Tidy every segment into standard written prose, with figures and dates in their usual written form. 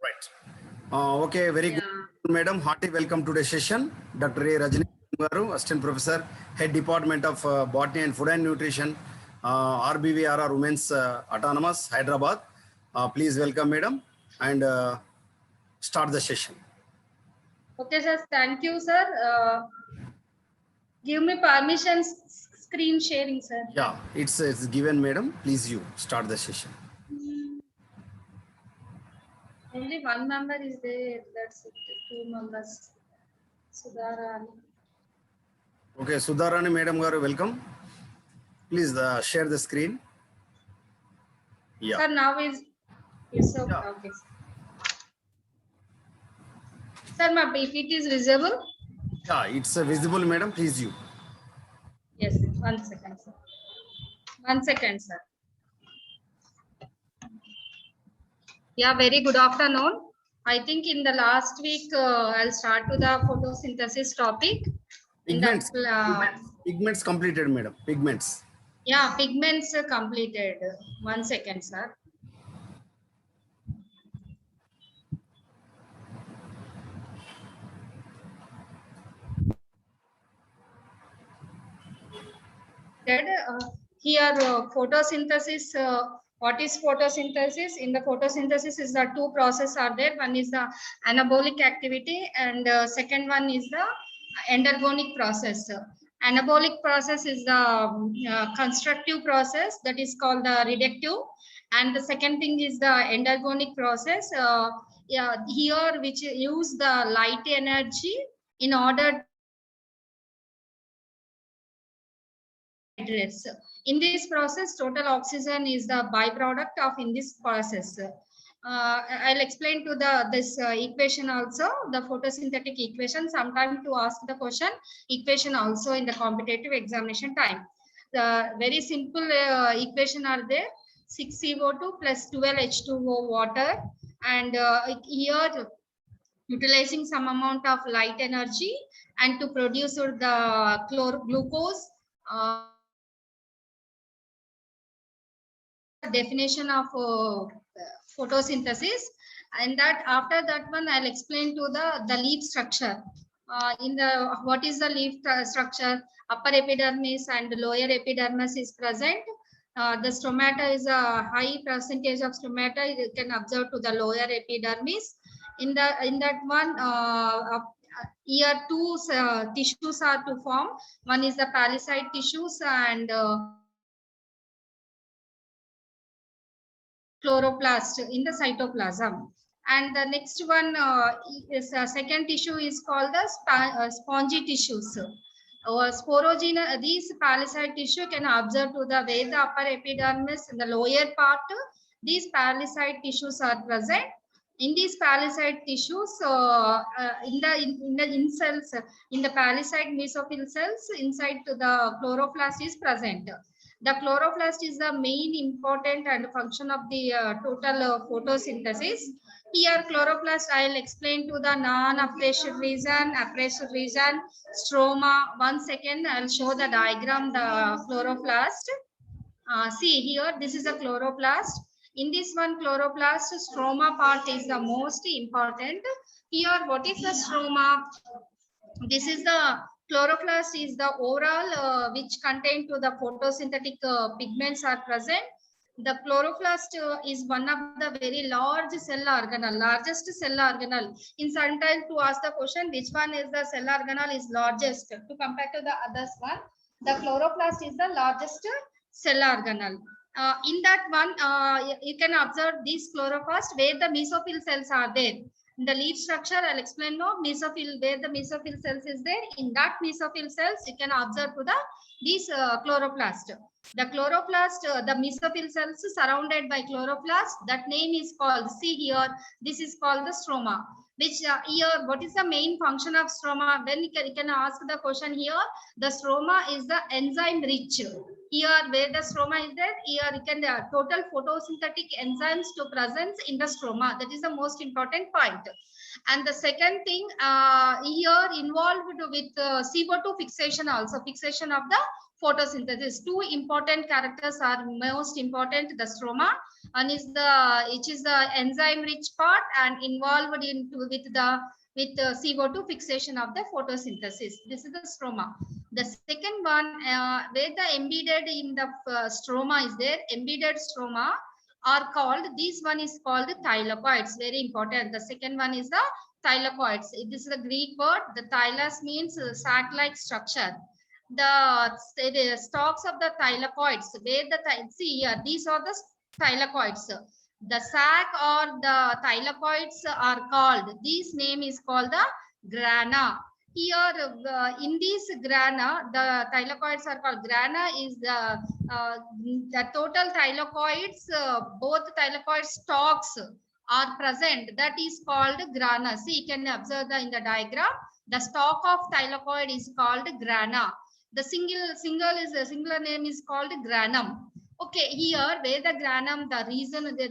Right. Okay, very good, Yeah. madam. Hearty welcome to the session. Dr. A. Rajani Garu, Assistant Professor, Head Department of Botany and Food and Nutrition, RBVRR Women's Autonomous, Hyderabad. Please welcome, madam, and start the session. Okay, sir. Thank you, sir. Give me permission screen sharing, sir. Yeah, it's given, madam. Please you start the session. Only one member is there. That's it. 2 members. Sudharani. Okay, Sudharani madam Garu, welcome. Please share the screen. Yeah. Sir, now is yes, okay. Yeah. Okay. Sir, my PPT is visible. Yeah, it's visible, madam. Please you. Yes, 1 second, sir. 1 second, sir. Yeah, very good afternoon. I think in the last week, I'll start to the photosynthesis topic. Pigments. Pigments completed, madam. Pigments. Yeah, pigments completed. 1 second, sir. Here, photosynthesis. What is photosynthesis? In the photosynthesis, is the two processes are there. One is the anabolic activity, and second one is the endergonic process. Anabolic process is the constructive process, that is called the reductive, and the second thing is the endergonic process. Yeah, here which use the light energy in order hydrates. In this process, total oxygen is the byproduct of in this process. I'll explain to this equation also, the photosynthetic equation. Sometime to ask the question equation also in the competitive examination time. The very simple equation are there: 6CO2 plus 12H2O water, and here utilizing some amount of light energy and to produce the glucose. Definition of photosynthesis, and that after that one I'll explain to the leaf structure. In the what is the leaf structure? Upper epidermis and lower epidermis is present. The stomata is a high percentage of stomata you can observe to the lower epidermis. In that one, here two tissues are to form. One is the palisade tissues and chloroplast in the cytoplasm, and the next one is second tissue is called the spongy tissues. Sporogena, these palisade tissue can observe to the way the upper epidermis in the lower part. These palisade tissues are present. In these palisade tissues, in the cells, in the palisade mesophyll cells, inside to the chloroplast is present. The chloroplast is the main important and function of the total photosynthesis. Here chloroplast I'll explain to the non-appreciable region, appreciable region, stroma. 1 second, I'll show the diagram, the chloroplast. See here, this is a chloroplast. In this one chloroplast, stroma part is the most important. Here, what is the stroma? This is the chloroplast is the overall which contain to the photosynthetic pigments are present. The chloroplast is one of the very large cell organelle, largest cell organelle. In some time to ask the question, which one is the cell organelle is largest to compare to the others one. The chloroplast is the largest cell organelle. In that one, you can observe this chloroplast where the mesophyll cells are there. In the leaf structure, I'll explain now mesophyll, where the mesophyll cells is there. In that mesophyll cells, you can observe to the these chloroplast. The chloroplast, the mesophyll cells surrounded by chloroplast, that name is called, see here, this is called the stroma. Which here, what is the main function of stroma? When you can ask the question here, the stroma is the enzyme rich. Here, where the stroma is there, here you can total photosynthetic enzymes to presence in the stroma. That is the most important point. And the second thing here involved with CO2 fixation also, fixation of the photosynthesis. Two important characters are most important. The stroma, one is the enzyme rich part and involved with CO2 fixation of the photosynthesis. This is the stroma. The second one, where the embedded in the stroma is there, embedded stroma are called, this one is called thylakoids. Very important. The second one is the thylakoids. This is the Greek word. The thylus means sac-like structure. The stalks of the thylakoids, where see here, these are the thylakoids. The sac or the thylakoids are called, this name is called the grana. Here in this grana, the thylakoids are called grana. Is the total thylakoids, both thylakoid stalks are present, that is called grana. See, you can observe in the diagram, the stalk of thylakoid is called grana. The singular name is called granum. Okay, here where the granum, the region where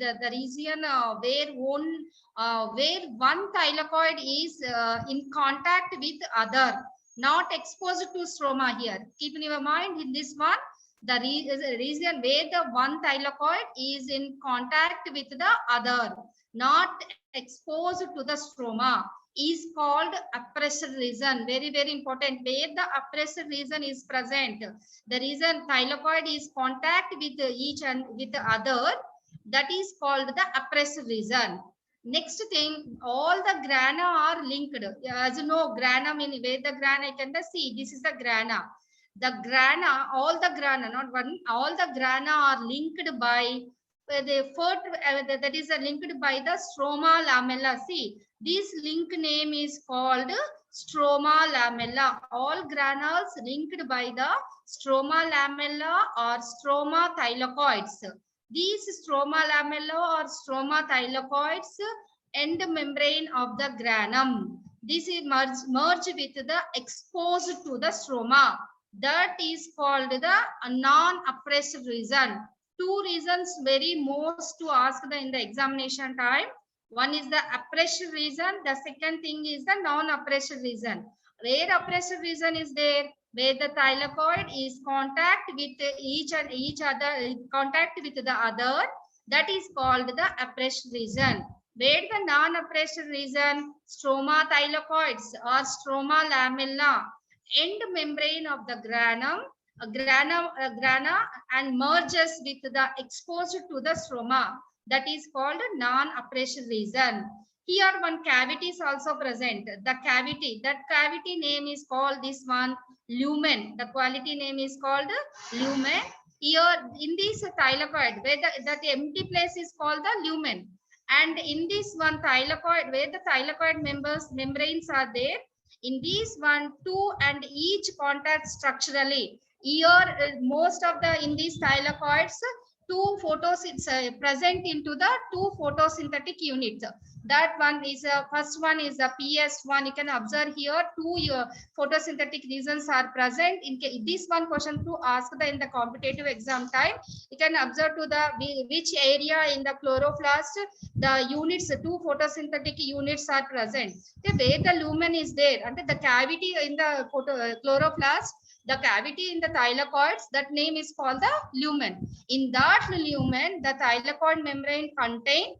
one thylakoid is in contact with other, not exposed to stroma. Here, keep in your mind, in this one, the region where the one thylakoid is in contact with the other, not exposed to the stroma, is called appressor region. Very, very important. Where the appressor region is present, the region thylakoid is contact with each and with the other, that is called the appressor region. Next thing, all the grana are linked. As you know, grana means where the grana, you can see, this is the grana. The grana, all the grana, not one, all the grana are linked by that is linked by the stroma lamella. See, this link name is called stroma lamella. All granules linked by the stroma lamella or stroma thylakoids. These stroma lamella or stroma thylakoids end membrane of the granum. This is merged with the exposed to the stroma. That is called the non-appressed region. Two reasons very most to ask in the examination time. One is the appressed region. The second thing is the non-appressed region. Where appressed region is there? Where the thylakoid is contact with each other, contact with the other, that is called the appressed region. Where the non-appressed region, stroma thylakoids or stroma lamella, end membrane of the granum, grana and merges with the exposed to the stroma, that is called non-appressed region. Here one cavity is also present. The cavity, that cavity name is called this one lumen. The quality name is called lumen. Here in this thylakoid, where that empty place is called the lumen. And in this one thylakoid, where the thylakoid membranes are there, in these one, two and each contact structurally. Here most of the in these thylakoids, two photosynthetic present into the two photosynthetic units. That one is first one is the PS1. You can observe here two photosynthetic regions are present. In this one question to ask in the competitive exam time, you can observe to the which area in the chloroplast the units, two photosynthetic units are present. The where the lumen is there, and the cavity in the chloroplast, the cavity in the thylakoids, that name is called the lumen. In that lumen, the thylakoid membrane contain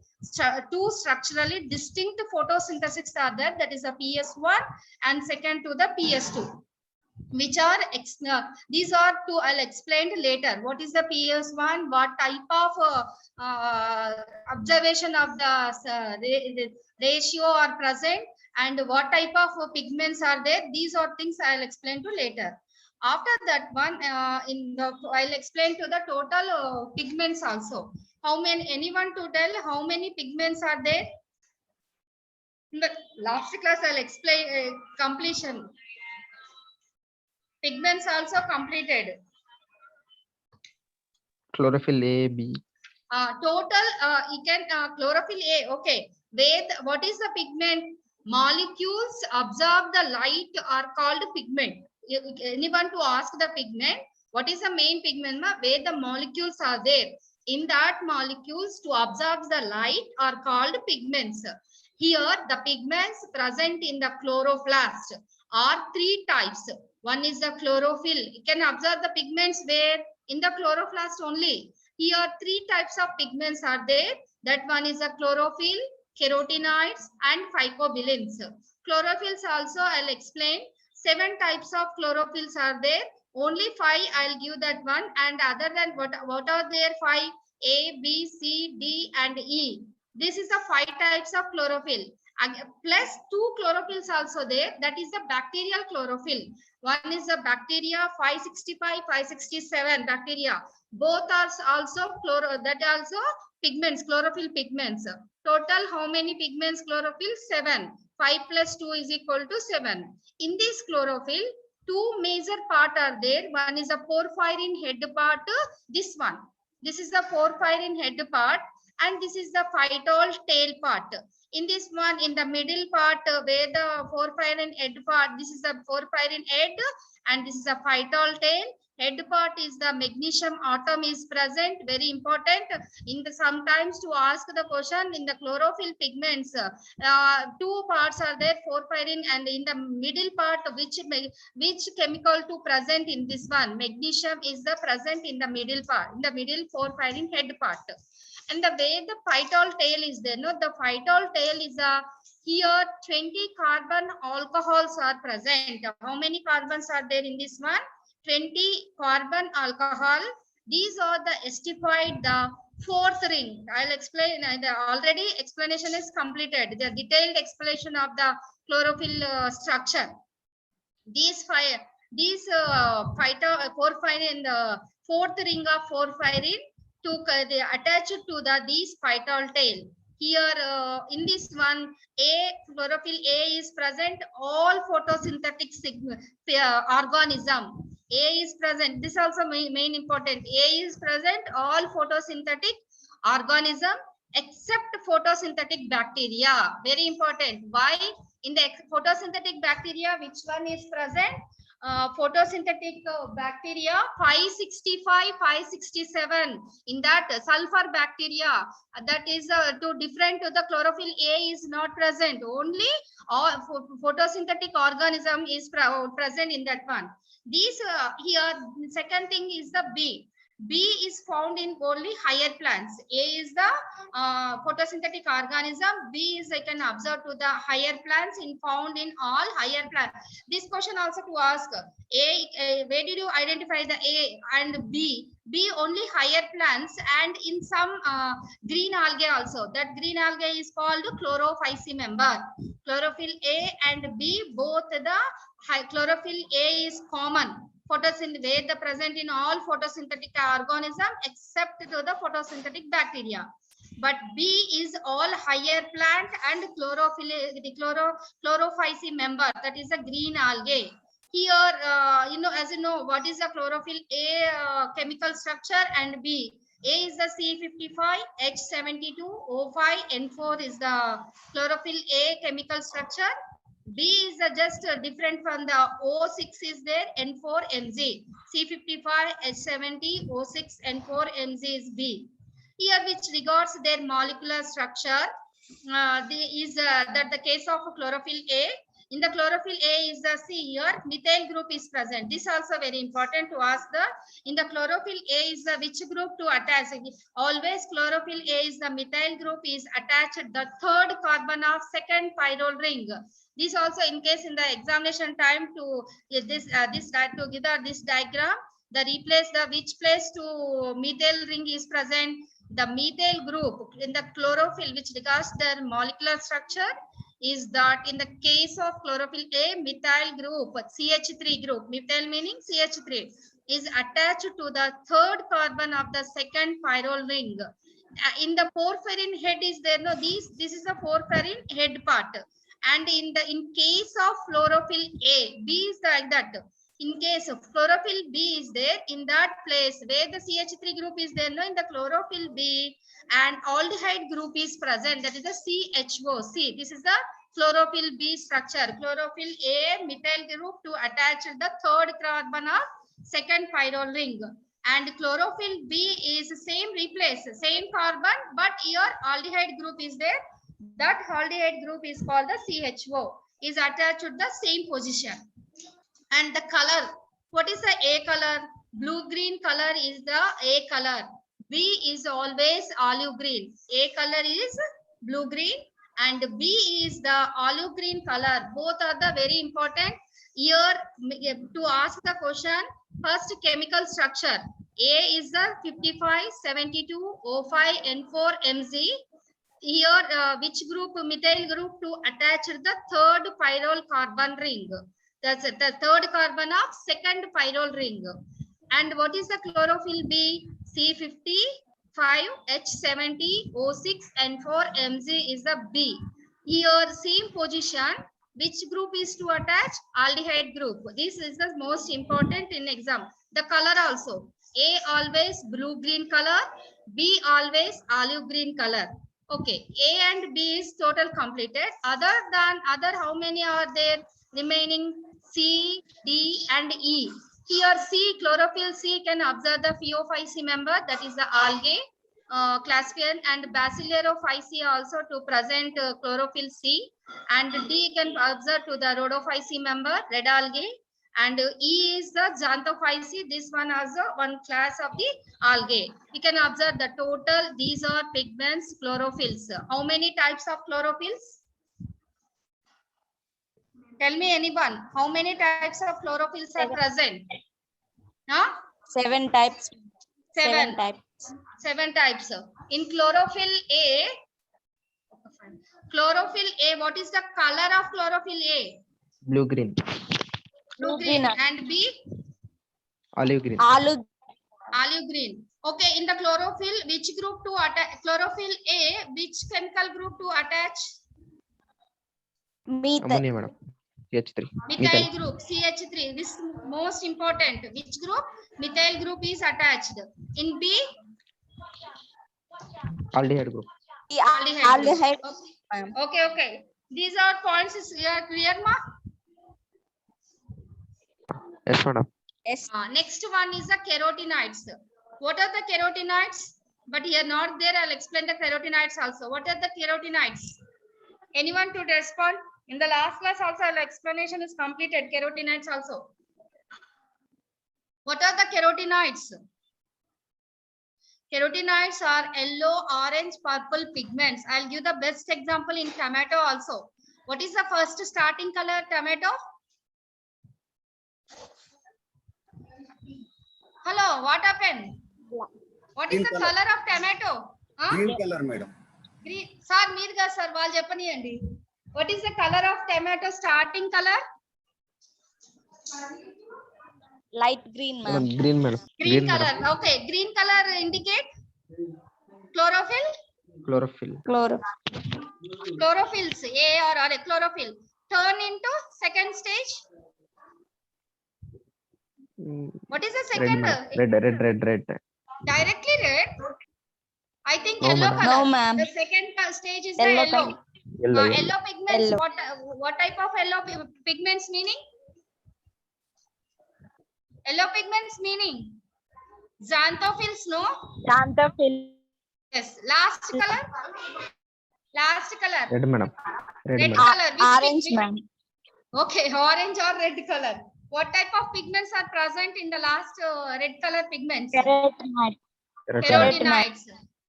two structurally distinct photosynthesis are there, that is a PS1 and second to the PS2, which are these are two. I'll explain later. What is the PS1? What type of observation of the ratio are present, and what type of pigments are there? These are things I'll explain to later. After that one, I'll explain to the total pigments also. How many? Anyone to tell how many pigments are there? In the last class, I'll explain completion. Pigments also completed. Chlorophyll A, B. Total, you can chlorophyll A. Okay. What is the pigment? Molecules absorb the light are called pigment. Anyone to ask the pigment? What is the main pigment? Where the molecules are there. In that molecules to absorb the light are called pigments. Here the pigments present in the chloroplast are three types. One is the chlorophyll. You can observe the pigments where in the chloroplast only. Here 3 types of pigments are there. That one is the chlorophyll, carotenoids and phycobilins. Chlorophylls also I'll explain. 7 types of chlorophylls are there. Only 5 I'll give that one, and other than what are there 5? A, B, C, D and E. This is the 5 types of chlorophyll. Plus 2 chlorophylls also there. That is the bacterial chlorophyll. One is the bacteria 565, 567 bacteria. Both are also that also pigments, chlorophyll pigments. Total how many pigments chlorophyll? 7. 5 plus 2 is equal to 7. In this chlorophyll, 2 major part are there. One is a porphyrin head part. This one. This is the porphyrin head part, and this is the phytol tail part. In this one, in the middle part, where the porphyrin head part, this is the porphyrin head, and this is the phytol tail. Head part is the magnesium atom is present. Very important. In the sometimes to ask the question in the chlorophyll pigments, 2 parts are there, porphyrin, and in the middle part, which chemical to present in this one? Magnesium is the present in the middle part, in the middle porphyrin head part. And the way the phytol tail is there, no, the phytol tail is here 20 carbon alcohols are present. How many carbons are there in this one? 20 carbon alcohol. These are the estified the 4th ring. I'll explain. The already explanation is completed. The detailed explanation of the chlorophyll structure. These porphyrin, the 4th ring of porphyrin, they attach to the these phytol tail. Here in this one, chlorophyll A is present. All photosynthetic organism. A is present. This also main important. A is present. All photosynthetic organism except photosynthetic bacteria. Very important. Why? In the photosynthetic bacteria, which one is present? Photosynthetic bacteria 565, 567. In that sulfur bacteria, that is different to the chlorophyll A is not present. Only photosynthetic organism is present in that one. These here second thing is the B. B is found in only higher plants. A is the photosynthetic organism. B is I can observe to the higher plants found in all higher plants. This question also to ask where did you identify the A and B? B only higher plants and in some green algae also. That green algae is called chlorophyce member. Chlorophyll A and B both the chlorophyll A is common. Photosynthetic, where the present in all photosynthetic organism except to the photosynthetic bacteria. But B is all higher plant and chlorophyce member, that is a green algae. Here, as you know, what is the chlorophyll A chemical structure and B? A is the C55, H72, O5, N4 is the chlorophyll A chemical structure. B is just different from the O6 is there, N4, Mg. C55, H70, O6, N4, Mg is B. Here, which regards their molecular structure, is that the case of chlorophyll A. In the chlorophyll A is the C here, methyl group is present. This also very important to ask in the chlorophyll A is the which group to attach. Always chlorophyll A is the methyl group is attached the 3rd carbon of 2nd pyrrole ring. This also in case in the examination time to to give this diagram, the replace the which place to methyl ring is present. The methyl group in the chlorophyll which regards their molecular structure is that in the case of chlorophyll A, methyl group, CH3 group, methyl meaning CH3 is attached to the 3rd carbon of the 2nd pyrrole ring. In the porphyrin head is there, no, this is the porphyrin head part. And in case of chlorophyll A, B is like that. In case of chlorophyll B is there, in that place where the CH3 group is there, no, in the chlorophyll B and aldehyde group is present, that is the CHO. See, this is the chlorophyll B structure. Chlorophyll A methyl group to attach the 3rd carbon of 2nd pyrrole ring. And chlorophyll B is same replace, same carbon, but here aldehyde group is there. That aldehyde group is called the CHO, is attached to the same position. And the color, what is the A color? Blue green color is the A color. B is always olive green. A color is blue green and B is the olive green color. Both are the very important. Here to ask the question, first chemical structure. A is the 5572O5N4 Mg. Here which group, methyl group, to attach the third pyrrole carbon ring. That's the third carbon of second pyrrole ring. And what is the chlorophyll B? C55H70O6N4Mg is the B. Here same position. Which group is to attach? Aldehyde group. This is the most important in exam. The color also. A always blue green color. B always olive green color. Okay, A and B is total completed. Other than other, how many are there remaining? C, D and E. Here C, chlorophyll C can observe the Phaeophyce member, that is the algae, Classifier, and Basilarophyce also to present chlorophyll C. And D can observe to the Rhodophyce member, red algae. And E is the Xanthophyce. This one also one class of the algae. We can observe the total. These are pigments, chlorophylls. How many types of chlorophylls? Tell me anyone. How many types of chlorophylls are present? Huh? 7 types. Seven. 7 types. 7 types. In chlorophyll A, what is the color of chlorophyll A? Blue green. Blue green. green. And B? Olive green. Olive Olive green. Okay, in the chlorophyll, which group to attach? Chlorophyll A, which chemical group to attach? methyl. Ammonia, madam. CH3. Methyl group, CH3. This is most important. Which group? Methyl group is attached. In B? Aldehyde group. Aldehyde group. Aldehyde. Okay. These are points. Is clear, ma? Yes, madam. Yes. Next one is the carotenoids. What are the carotenoids? But here not there. I'll explain the carotenoids also. What are the carotenoids? Anyone to respond? In the last class also, explanation is completed. Carotenoids also. What are the carotenoids? Carotenoids are yellow, orange, purple pigments. I'll give the best example in tomato also. What is the first starting color tomato? Hello, what happened? What is Green the color. color of tomato? Huh? Green color, madam. Green. Sir, meerga sir, వాళ్ళు చెప్పనియండి. What is the color of tomato starting color? Light green, ma'am. Madam, green, madam. Green color. madam. Okay, green color indicate chlorophyll. Chlorophyll. Chlorophylls, A or chlorophyll. Turn into second stage. What is the Red, second? madam. Red. Directly red. I think No, yellow madam. color. No, ma'am. The second stage is Yellow the yellow. Yellow. Yellow pigments. Yellow. What type of yellow pigments meaning? Yellow pigments meaning xanthophylls, no? Xanthophyll. Yes. Last color. Red, madam. Red, Red madam. color. Which Orange, pigment? ma'am. Okay, orange or red color. What type of pigments are present in the last red color pigments? Carotenoid. Carotenoids.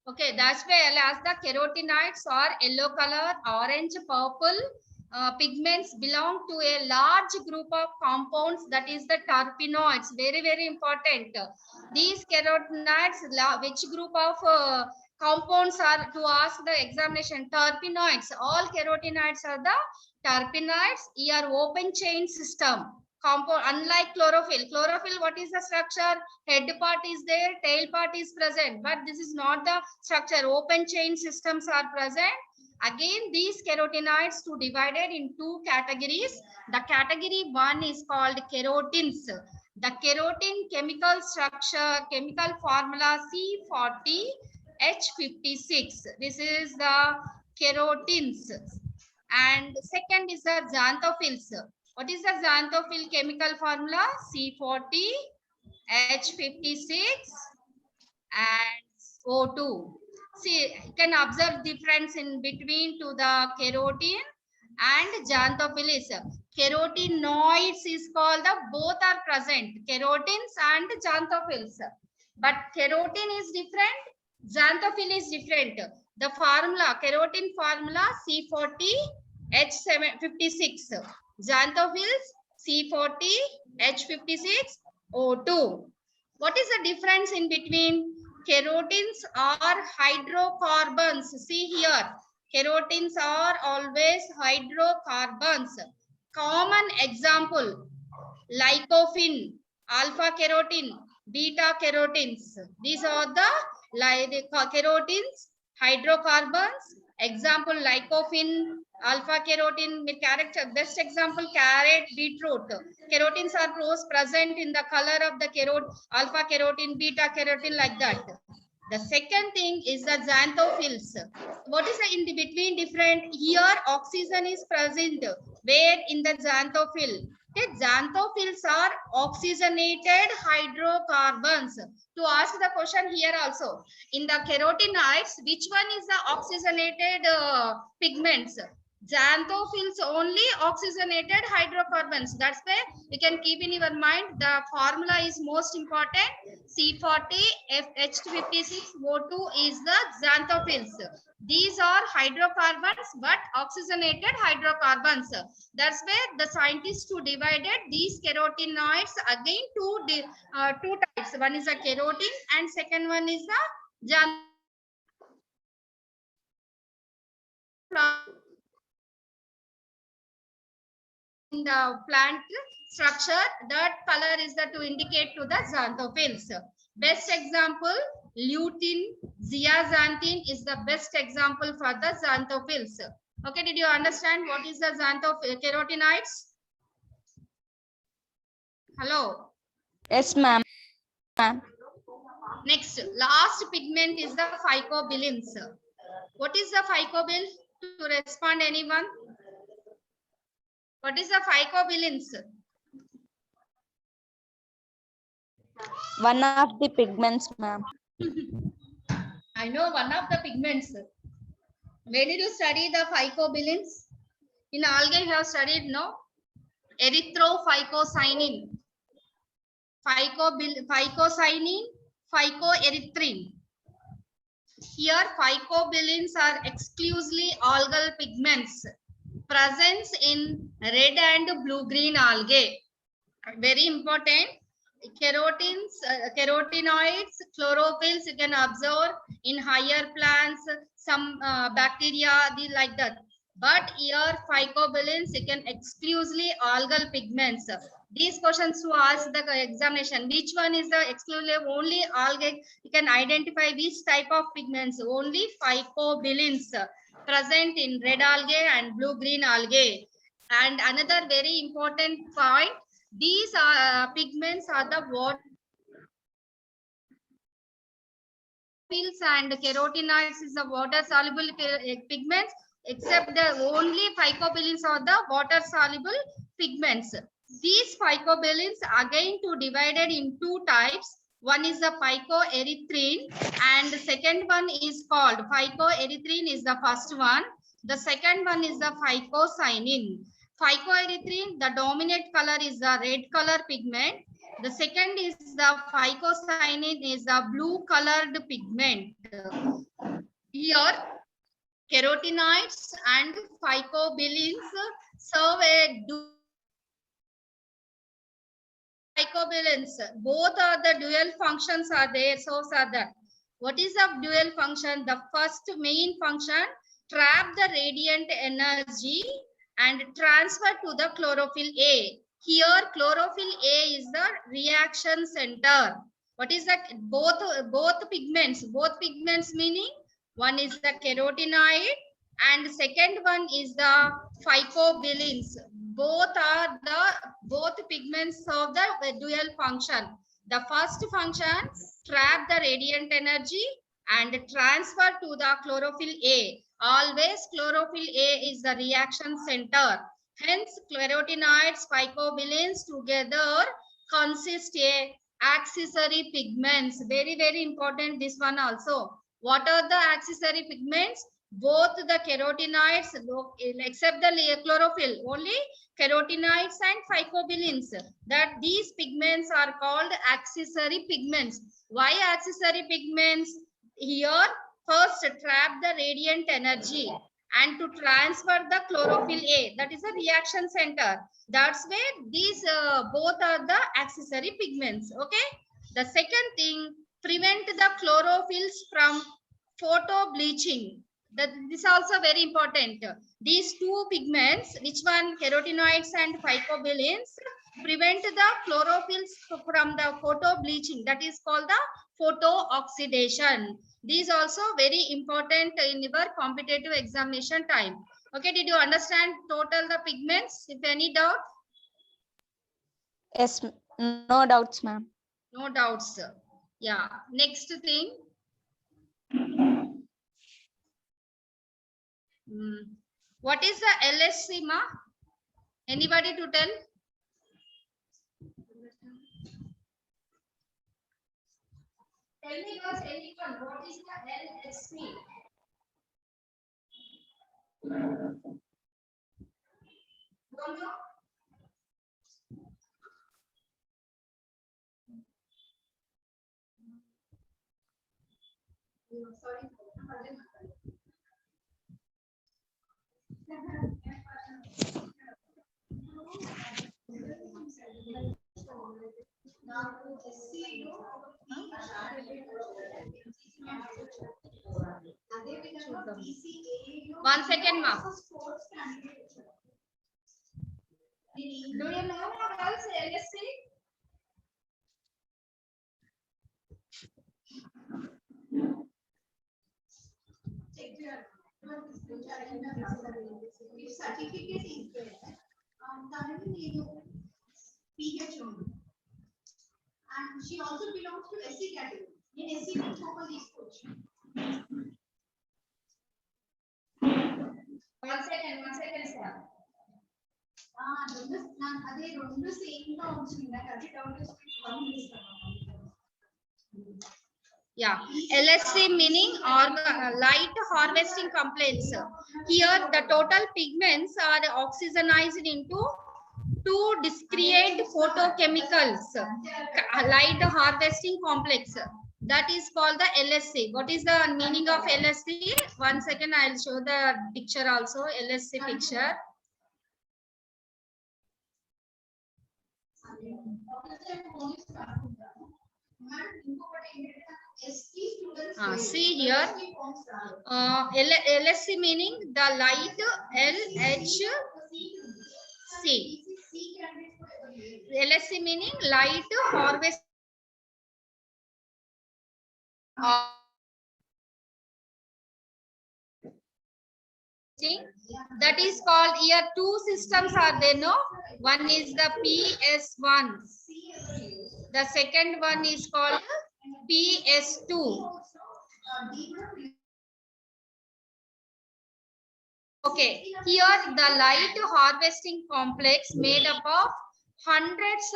Okay, that's why I'll ask the carotenoids are yellow color, orange, purple pigments belong to a large group of compounds, that is the terpenoids. Very, very important. These carotenoids, which group of compounds are to ask the examination? Terpenoids. All carotenoids are the terpenoids. Here open chain system. Compound, unlike chlorophyll. Chlorophyll, what is the structure? Head part is there, tail part is present, but this is not the structure. Open chain systems are present. Again, these carotenoids to divided in 2 categories. The category 1 is called keratins. The keratin chemical structure, chemical formula C40H56. This is the keratins. And second is the xanthophylls. What is the xanthophyll chemical formula? C40H56 and O2. See, you can observe difference in between to the keratin and xanthophyll. Carotenoids is called the both are present, carotins and xanthophylls. But keratin is different, xanthophylls is different. The formula, keratin formula C40H56. Xanthophylls C40H56O2. What is the difference in between? Kerotins are hydrocarbons. See here, kerotins are always hydrocarbons. Common example, lycopene, alpha carotene, beta carotens. These are the kerotins, hydrocarbons. Example, lycopene, alpha carotene. Character, best example, carrot, beetroot. Kerotins are present in the color of the carrot, alpha carotene, beta carotene, like that. The second thing is the xanthophylls. What is the in the between different? Here oxygen is present. Where in the xanthophylls? The xanthophylls are oxygenated hydrocarbons. To ask the question here also, in the carotenoids, which one is the oxygenated pigments? Xanthophylls only oxygenated hydrocarbons. That's why you can keep in your mind the formula is most important. C40H56O2 is the xanthophylls. These are hydrocarbons but oxygenated hydrocarbons. That's where the scientists to divided these carotenoids again two types. One is a keratin and second one is the in the plant structure. That color is the to indicate to the xanthophylls. Best example, lutein, zeaxanthin is the best example for the xanthophylls. Okay, did you understand what is the carotenoids? Hello. Yes, ma'am. Next, last pigment is the phycobilins. What is the phycobil? To respond, anyone? What is the phycobilins? One of the pigments, ma'am. I know one of the pigments. Where did you study the phycobilins? In algae, you have studied, no? Erythrophycocyanin. Phycocyanin, phycoerythrin. Here, phycobilins are exclusively algal pigments. Presence in red and blue-green algae. Very important. Carotenoids, chlorophylls you can observe in higher plants, some bacteria, like that. But here phycobilins you can exclusively algal pigments. These questions to ask the examination, which one is the exclusive only algae, you can identify which type of pigments. Only phycobilins present in red algae and blue-green algae. And another very important point, these pigments are the water and carotenoids is the water soluble pigments, except the only phycobilins are the water soluble pigments. These phycobilins again to divided in two types. One is the phycoerythrin and the second one is called phycoerythrin is the first one. The second one is the phycocyanin. Phycoerythrin, the dominant color is the red color pigment. The second is the phycocyanin is the blue colored pigment. Here, carotenoids and phycobilins serve a phycobilins. Both are the dual functions are there. Source are that. What is the dual function? The first main function, trap the radiant energy and transfer to the chlorophyll A. Here chlorophyll A is the reaction center. What is that? Both pigments meaning one is the carotenoid and second one is the phycobilins. Both pigments serve the dual function. The first function, trap the radiant energy and transfer to the chlorophyll A. Always chlorophyll A is the reaction center. Hence, carotenoids, phycobilins together consist a accessory pigments. Very, very important this one also. What are the accessory pigments? both the carotenoids, except the chlorophyll, only carotenoids and phycobilins. That these pigments are called accessory pigments. Why accessory pigments? Here, first trap the radiant energy and to transfer the chlorophyll A. That is a reaction center. That's where these both are the accessory pigments. Okay. The second thing, prevent the chlorophylls from photo bleaching. This is also very important. These two pigments, which one, carotenoids and phycobilins, prevent the chlorophylls from the photo bleaching. That is called the photo oxidation. These also very important in your competitive examination time. Okay, did you understand total the pigments? If any doubt? Yes, no doubts, ma'am. No doubts. Yeah. Next thing. What is the LSC, ma? Anybody to tell? Tell me first, anyone, what is the LSC? Don't know? Sorry. One second, ma. Do you know what else LSC? If certificate is there, currently PH only. And she also belongs to SC category. In SC category, One second, sir. అదే రెండు same గా వచ్చింది అది doubt Yeah, LSC meaning light harvesting complex. Here the total pigments are oxygenized into two discrete photochemicals, light harvesting complex. That is called the LSC. What is the meaning of LSC? One second, I'll show the picture also, LSC picture. See here, LSC meaning the light LHC. LSC meaning light harvest. That is called, here two systems are there, no? One is the PS1. The second one is called PS2. Okay, here the light harvesting complex made up of hundreds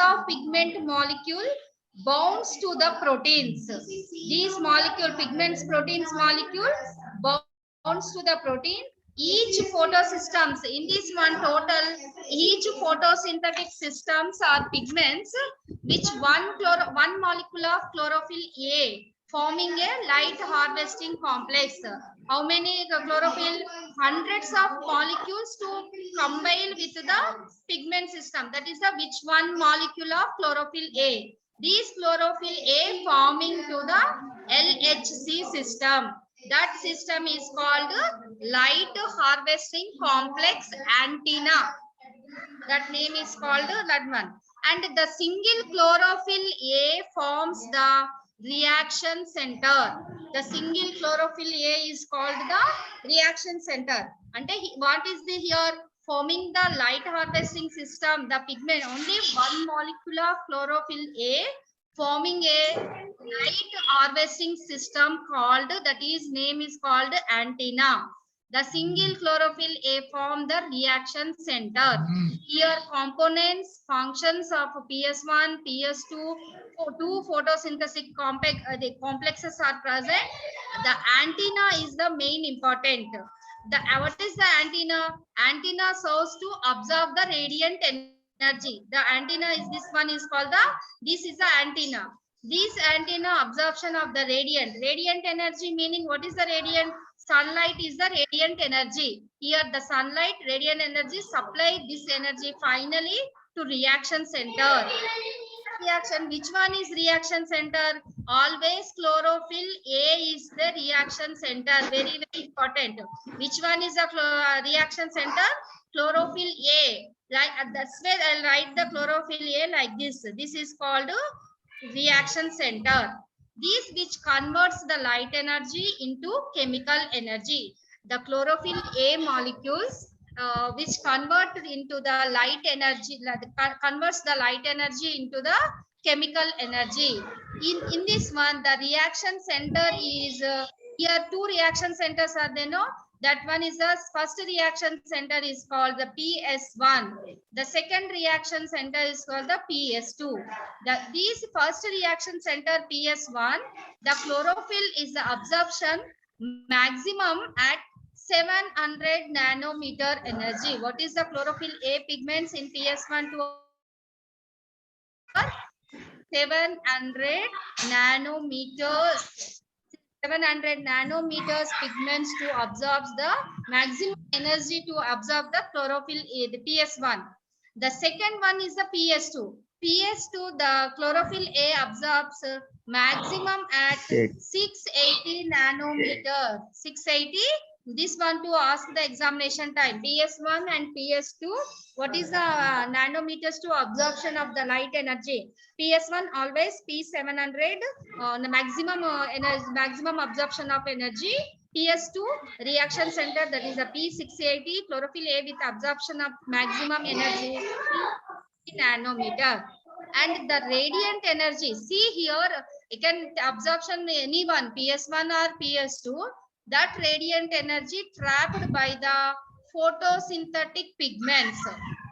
of pigment molecule bonds to the proteins. These pigments proteins molecule bonds to the protein. Each photosystems, in this one total, each photosynthetic systems are pigments which one molecule of chlorophyll A forming a light harvesting complex. How many chlorophyll? Hundreds of molecules to combine with the pigment system. That is the which one molecule of chlorophyll A. These chlorophyll A forming to the LHC system. That system is called light harvesting complex antenna. That name is called that one. And the single chlorophyll A forms the reaction center. The single chlorophyll A is called the reaction center. And what is the here forming the light harvesting system? The pigment, only one molecule of chlorophyll A forming a light harvesting system called, that is name is called antenna. The single chlorophyll A form the reaction center. Here components, functions of PS1, PS2, two photosynthetic the complexes are present. The antenna is the main important. What is the antenna? Antenna serves to absorb the radiant energy. The antenna is this one is called this is the antenna. This antenna absorption of the radiant energy, meaning what is the radiant? Sunlight is the radiant energy. Here the sunlight radiant energy supply this energy finally to reaction center. Reaction, which one is reaction center? Always chlorophyll A is the reaction center. Very important. Which one is the reaction center? Chlorophyll A. That's where I'll write the chlorophyll A like this. This is called reaction center. This which converts the light energy into chemical energy. The chlorophyll A molecules which convert into the light energy, converts the light energy into the chemical energy. In this one, the reaction center is here. Two reaction centers are there. No, that one is the first reaction center is called the PS1. The second reaction center is called the PS2. These first reaction center PS1, the chlorophyll is the absorption maximum at 700 nanometer energy. What is the chlorophyll A pigments in PS1 to 700 nanometers. 700 nanometers pigments to absorb the maximum energy to absorb the chlorophyll A, the PS1. The second one is the PS2. PS2, the chlorophyll A absorbs maximum at 680 nanometer. 680. This one to ask the examination time. PS1 and PS2. What is the nanometers to absorption of the light energy? PS1 always P700, the maximum energy, maximum absorption of energy. PS2 reaction center, that is a P680, chlorophyll A with absorption of maximum energy 50 nanometer. And the radiant energy, see here, you can absorption anyone, PS1 or PS2. That radiant energy trapped by the photosynthetic pigments.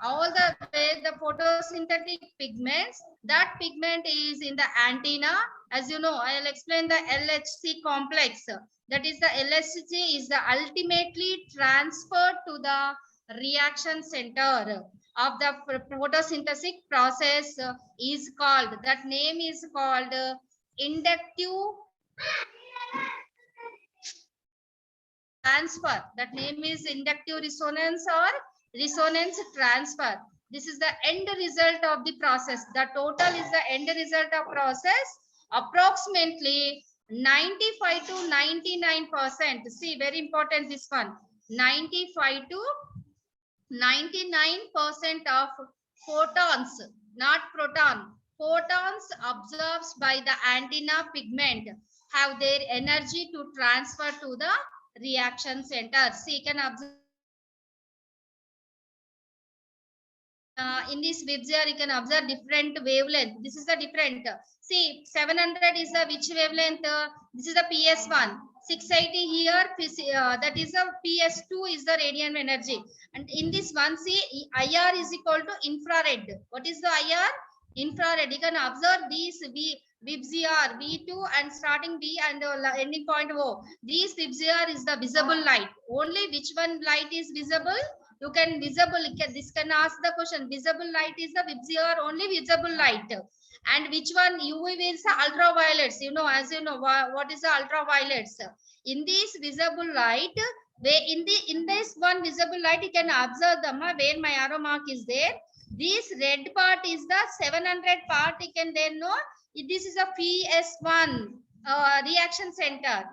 All the way the photosynthetic pigments, that pigment is in the antenna. As you know, I'll explain the LHC complex. That is the LHC is the ultimately transferred to the reaction center of the photosynthetic process is called, that name is called inductive transfer. That name is inductive resonance or resonance transfer. This is the end result of the process. The total is the end result of process. Approximately 95 to 99%. See, very important this one. 95 to 99% of photons, not proton, photons absorbed by the antenna pigment have their energy to transfer to the reaction center. See, you can observe in this WIBGR, you can observe different wavelength. This is the different. See, 700 is the which wavelength? This is the PS1. 680 here, that is the PS2 is the radiant energy. And in this one, see, IR is equal to infrared. What is the IR? Infrared. You can observe these WIBGR, V2 and starting V and ending point O. These WIBGR is the visible light. Only which one light is visible? You can visible, this can ask the question, visible light is the WIBGR, only visible light. And which one? UV is the ultraviolets. You know, as you know, what is the ultraviolets? In this visible light, in this one visible light, you can observe them where my arrow mark is there. This red part is the 700 part. You can then know this is a PS1 reaction center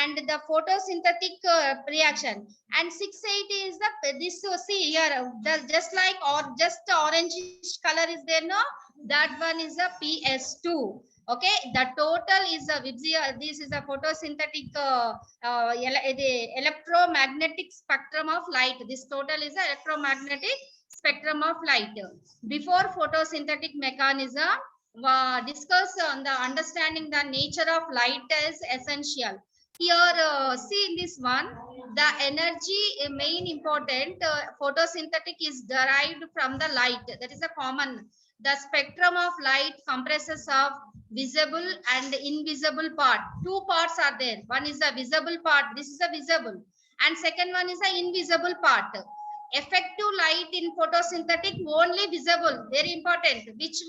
and the photosynthetic reaction. And 680 is the this. So see here, just like or just orangish color is there. No, that one is a PS2. Okay, the total is a this is a photosynthetic the electromagnetic spectrum of light. This total is the electromagnetic spectrum of light. Before photosynthetic mechanism, discuss on the understanding the nature of light is essential. Here, see in this one, the energy main important photosynthetic is derived from the light. That is a common. The spectrum of light comprises of visible and invisible part. Two parts are there. One is the visible part. This is the visible. And second one is the invisible part. Effective light in photosynthetic only visible. Very important. Which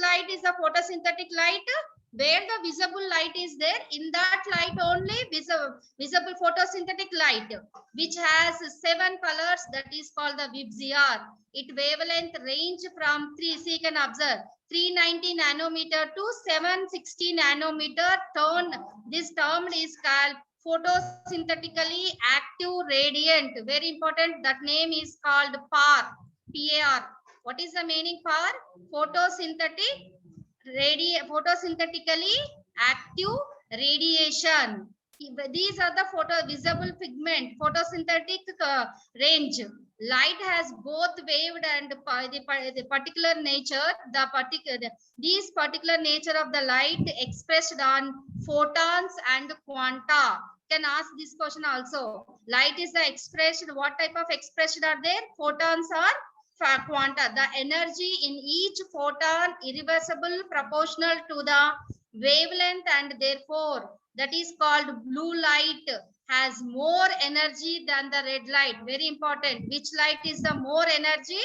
light is the photosynthetic light? Where the visible light is there, in that light only visible photosynthetic light, which has 7 colors, that is called the VIBGYOR. It wavelength range from 3, so you can observe 390 nanometer to 760 nanometer tone. This term is called photosynthetically active radiant. Very important. That name is called PAR. PAR. What is the meaning PAR? Photosynthetically active radiation. These are the visible pigment photosynthetic range. Light has both waved and the particular nature. These particular nature of the light expressed on photons and quanta. Can ask this question also. Light is the expression. What type of expression are there? Photons or quanta. The energy in each photon irreversible proportional to the wavelength, and therefore that is called blue light has more energy than the red light. Very important. Which light is the more energy?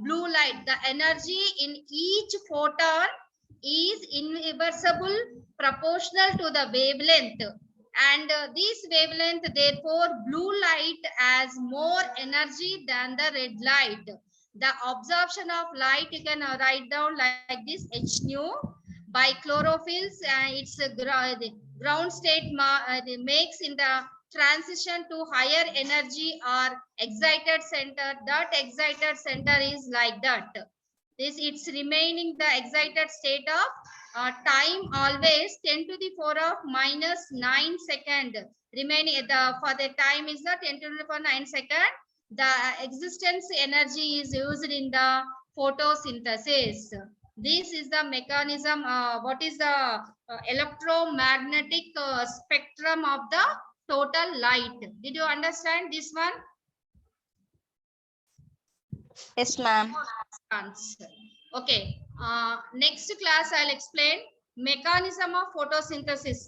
Blue light. The energy in each photon is irreversible proportional to the wavelength, and this wavelength, therefore blue light has more energy than the red light. The absorption of light, you can write down like this: H nu by chlorophylls, its ground state makes in the transition to higher energy or excited center. That excited center is like that. It's remaining the excited state of time always 10 to the power of minus 9 second. Remaining for the time is the 10 to the power 9 second. The existence energy is used in the photosynthesis. This is the mechanism. What is the electromagnetic spectrum of the total light? Did you understand this one? Yes, ma'am. Okay. Next class I'll explain mechanism of photosynthesis.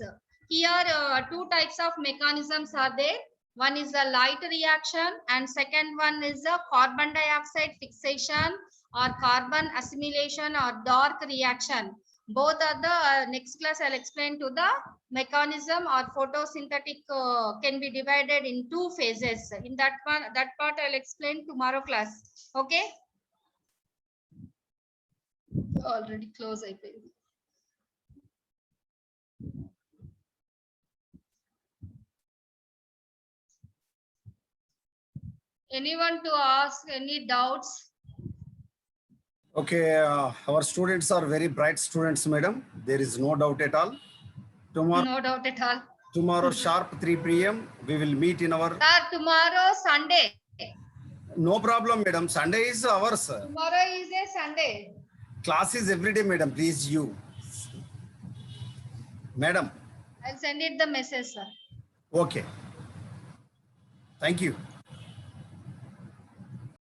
Here 2 types of mechanisms are there. One is the light reaction, and second one is the carbon dioxide fixation or carbon assimilation or dark reaction. Both are the next class I'll explain to the mechanism or photosynthetic can be divided in 2 phases. In that part I'll explain tomorrow class. Okay. Already close, I think. Anyone to ask any doubts? Okay, our students are very bright students, madam. There is no doubt at all. No doubt at all. Tomorrow sharp 3 p.m. we will meet in our. Sir, tomorrow Sunday. No problem, madam. Sunday is ours. Tomorrow is a Sunday. Class is every day, madam. Please, you. Madam. I'll send it the message, sir. Okay. Thank you.